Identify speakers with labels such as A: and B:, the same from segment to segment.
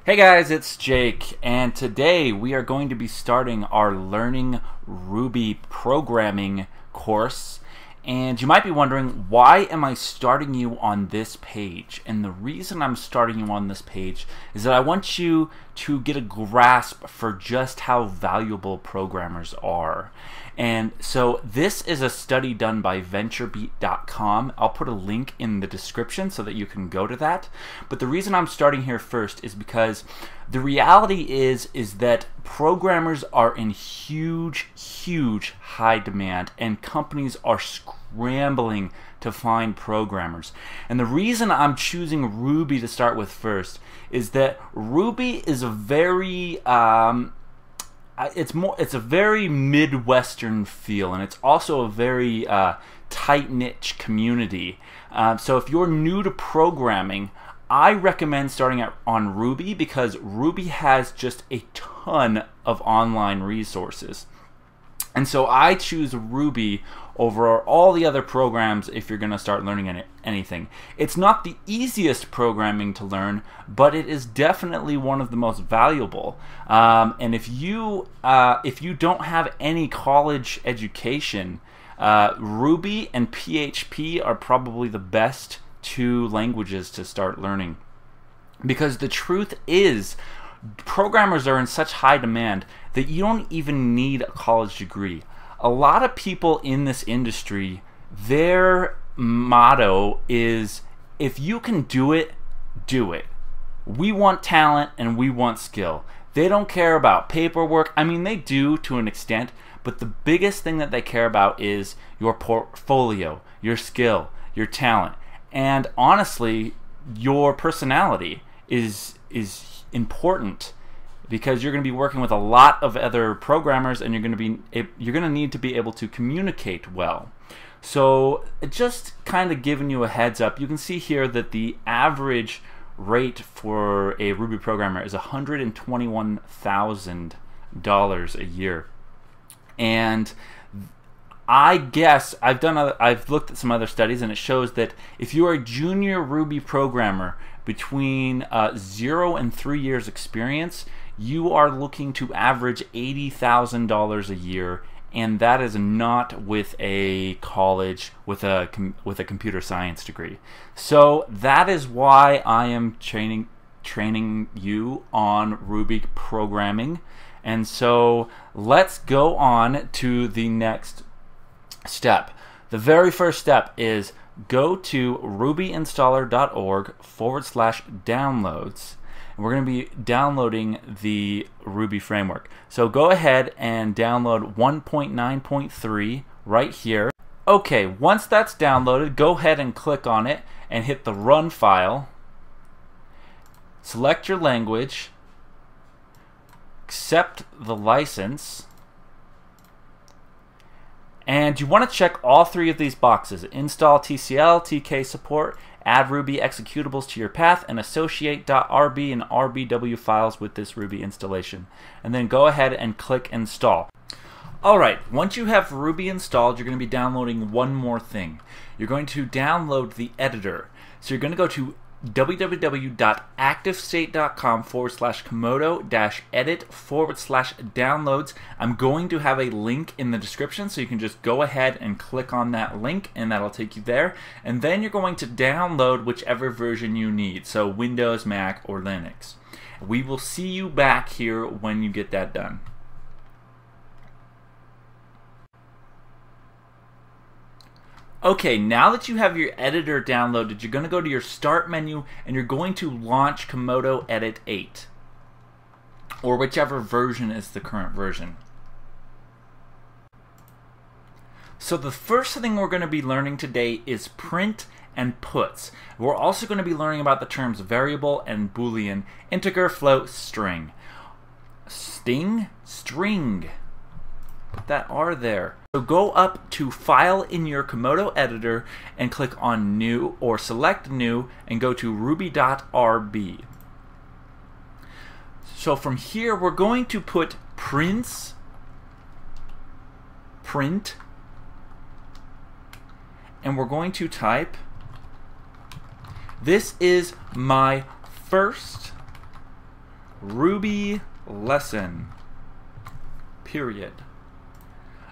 A: Hey guys, it's Jake, and today we are going to be starting our Learning Ruby Programming course. And you might be wondering, why am I starting you on this page? And the reason I'm starting you on this page is that I want you to get a grasp for just how valuable programmers are. And so this is a study done by VentureBeat.com. I'll put a link in the description so that you can go to that. But the reason I'm starting here first is because the reality is that programmers are in huge high demand, and companies are scrambling to find programmers. And the reason I'm choosing Ruby to start with first is that Ruby is a very it's a very Midwestern feel, and it's also a very tight-knit community. So if you're new to programming, I recommend starting on Ruby because Ruby has just a ton of online resources. And so I choose Ruby over all the other programs if you're going to start learning anything. It's not the easiest programming to learn, but it is definitely one of the most valuable. And if you don't have any college education, Ruby and PHP are probably the best two languages to start learning. Because the truth is, programmers are in such high demand that you don't even need a college degree. A lot of people in this industry, their motto is, if you can do it, do it. We want talent and we want skill. They don't care about paperwork. I mean, they do to an extent, but the biggest thing that they care about is your portfolio, your skill, your talent, and honestly, your personality is important, because you're going to be working with a lot of other programmers, and you're going to need to be able to communicate well. So just kind of giving you a heads up, you can see here that the average rate for a Ruby programmer is $121,000 a year. And I guess I've looked at some other studies, and it shows that if you are a junior Ruby programmer between 0 and 3 years experience, you are looking to average $80,000 a year, and that is not with a college with a computer science degree. So that is why I am training you on Ruby programming. And so let's go on to the next step. The very first step is go to rubyinstaller.org/downloads. And we're going to be downloading the Ruby framework. So go ahead and download 1.9.3 right here. Okay, once that's downloaded, go ahead and click on it and hit the run file. Select your language. Accept the license. And you want to check all three of these boxes: install TCL, TK support, add Ruby executables to your path, and associate.rb and rbw files with this Ruby installation. And then go ahead and click install. Alright, once you have Ruby installed, you're going to be downloading one more thing. You're going to download the editor. So you're going to go to www.activestate.com/komodo-edit/downloads. I'm going to have a link in the description, so you can just go ahead and click on that link, and that'll take you there. And then you're going to download whichever version you need, so Windows, Mac, or Linux. We will see you back here when you get that done. Okay, now that you have your editor downloaded, you're going to go to your Start menu, and you're going to launch Komodo Edit 8, or whichever version is the current version. So the first thing we're going to be learning today is print and puts. We're also going to be learning about the terms variable and boolean, integer, float, string. String. Put that R there. So go up to File in your Komodo editor and click on New, or select New, and go to ruby.rb. So from here we're going to put print, and we're going to type, this is my first Ruby lesson, period.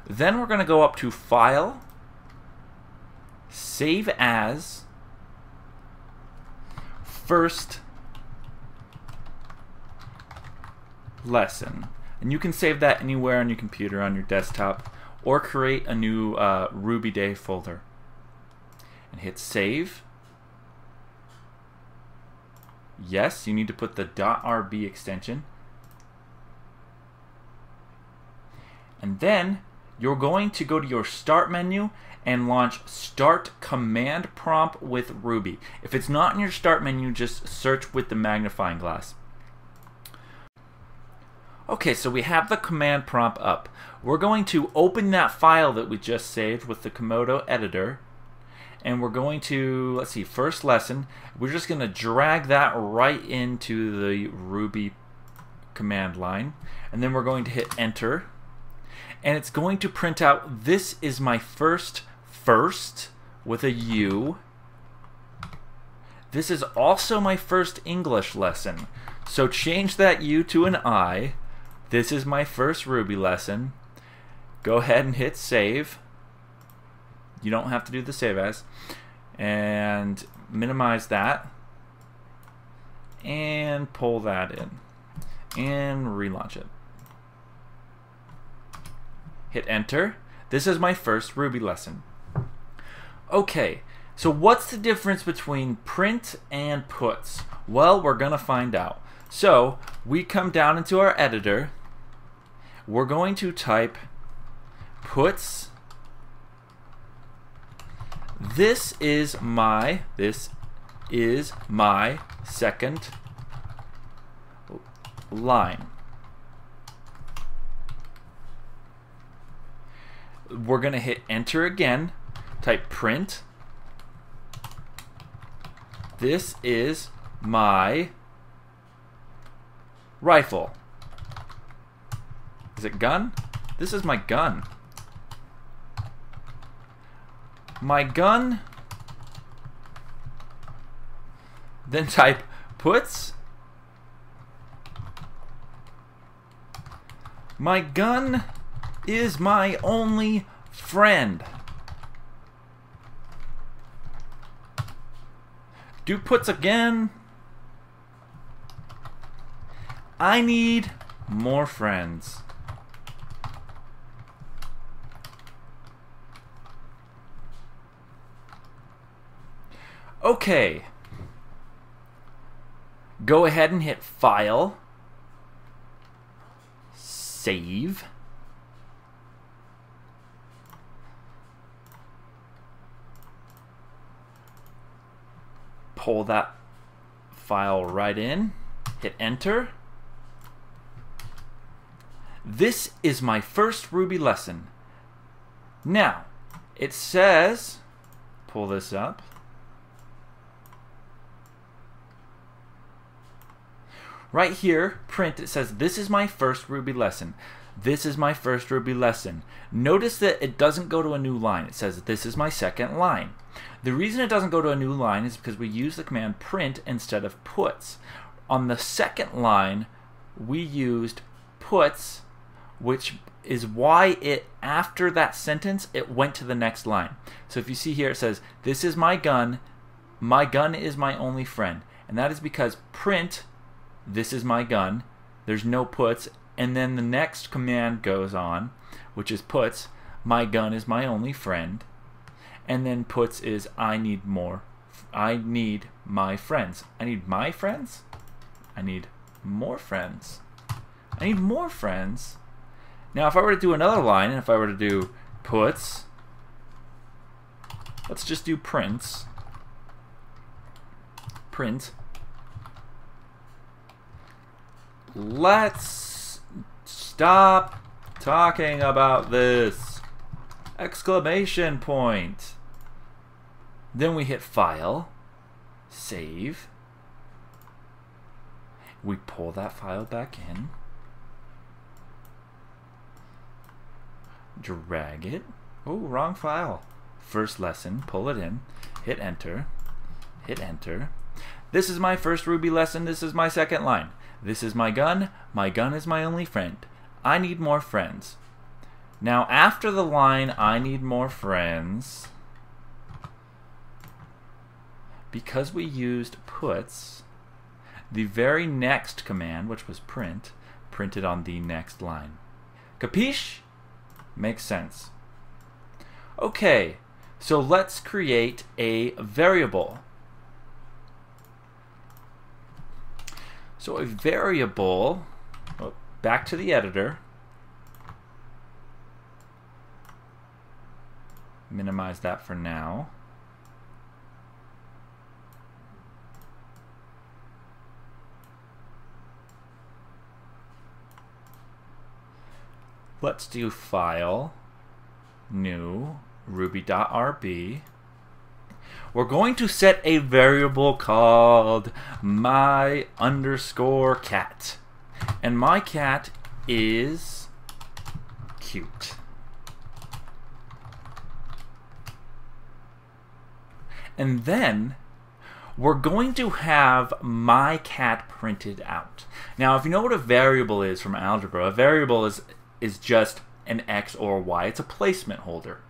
A: Then we're going to go up to File, Save As, First Lesson. And you can save that anywhere on your computer, on your desktop, or create a new Ruby Day folder. And hit Save. Yes, you need to put the .rb extension. And then you're going to go to your Start menu and launch Start Command Prompt with Ruby. If it's not in your Start menu, just search with the magnifying glass. Okay, so we have the command prompt up. We're going to open that file that we just saved with the Komodo editor. And we're going to, let's see, first lesson. We're just going to drag that right into the Ruby command line. And then we're going to hit enter. And it's going to print out, this is my first with a U. This is also my first English lesson. So change that U to an I. This is my first Ruby lesson. Go ahead and hit save. You don't have to do the save as. And minimize that. And pull that in. And relaunch it. Hit enter. This is my first Ruby lesson. Okay, so what's the difference between print and puts? Well, we're going to find out. So we come down into our editor. We're going to type puts. This is my second line. We're going to hit enter again. Type print. This is my rifle. Is it gun? This is my gun. My gun. Then type puts. My gun is my only friend. Do puts again. I need more friends. Okay. Go ahead and hit File, Save. Pull that file right in, hit enter. This is my first Ruby lesson. Now, it says, pull this up. Right here, print, it says, this is my first Ruby lesson. This is my first Ruby lesson. Notice that it doesn't go to a new line. It says, this is my second line. The reason it doesn't go to a new line is because we use the command print instead of puts. On the second line, we used puts, which is why it, after that sentence, it went to the next line. So if you see here, it says, this is my gun is my only friend. And that is because print, this is my gun, there's no puts, and then the next command goes on, which is puts, my gun is my only friend, and then puts is I need more, I need my friends. I need my friends? I need more friends. I need more friends. Now if I were to do another line, and if I were to do puts, let's just do prints. Print. Let's stop talking about this! Exclamation point! Then we hit File, Save. We pull that file back in. Drag it. Oh, wrong file. First lesson, pull it in. Hit enter. Hit enter. This is my first Ruby lesson. This is my second line. This is my gun is my only friend. I need more friends. Now after the line, I need more friends, because we used puts, the very next command, which was print, printed on the next line. Capiche? Makes sense. Okay, so let's create a variable. So a variable, back to the editor, minimize that for now. Let's do file, new, ruby.rb. We're going to set a variable called my_cat. And my cat is cute. And then we're going to have my cat printed out. Now, if you know what a variable is from algebra, a variable is just an X or a Y. It's a placement holder.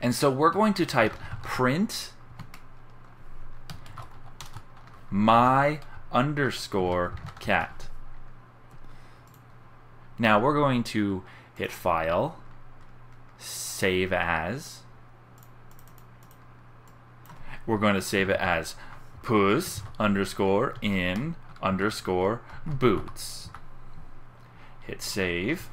A: And so we're going to type print my_cat. Now we're going to hit File, Save As. We're going to save it as puss_in_boots. Hit Save.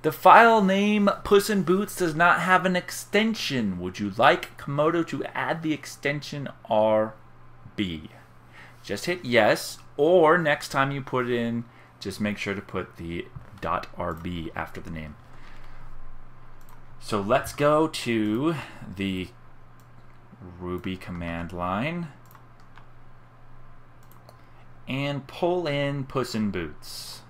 A: The file name Puss in Boots does not have an extension. Would you like Komodo to add the extension RB? Just hit yes, or next time you put it in, just make sure to put the .rb after the name. So let's go to the Ruby command line and pull in Puss in Boots.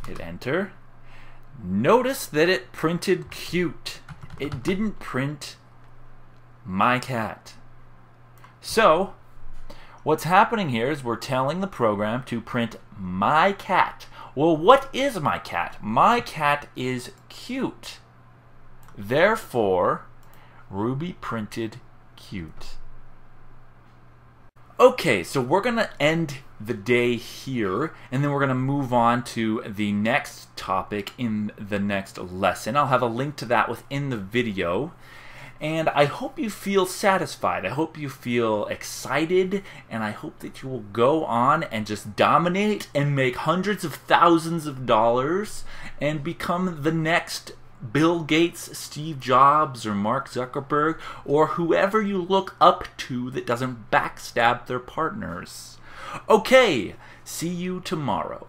A: Hit enter. Notice that it printed cute. It didn't print my cat. So what's happening here is we're telling the program to print my cat. Well, what is my cat? My cat is cute. Therefore, Ruby printed cute. Okay, so we're going to end the day here, and then we're going to move on to the next topic in the next lesson. I'll have a link to that within the video. And I hope you feel satisfied. I hope you feel excited, and I hope that you will go on and just dominate and make hundreds of thousands of dollars and become the next Bill Gates, Steve Jobs, or Mark Zuckerberg, or whoever you look up to that doesn't backstab their partners. Okay, see you tomorrow.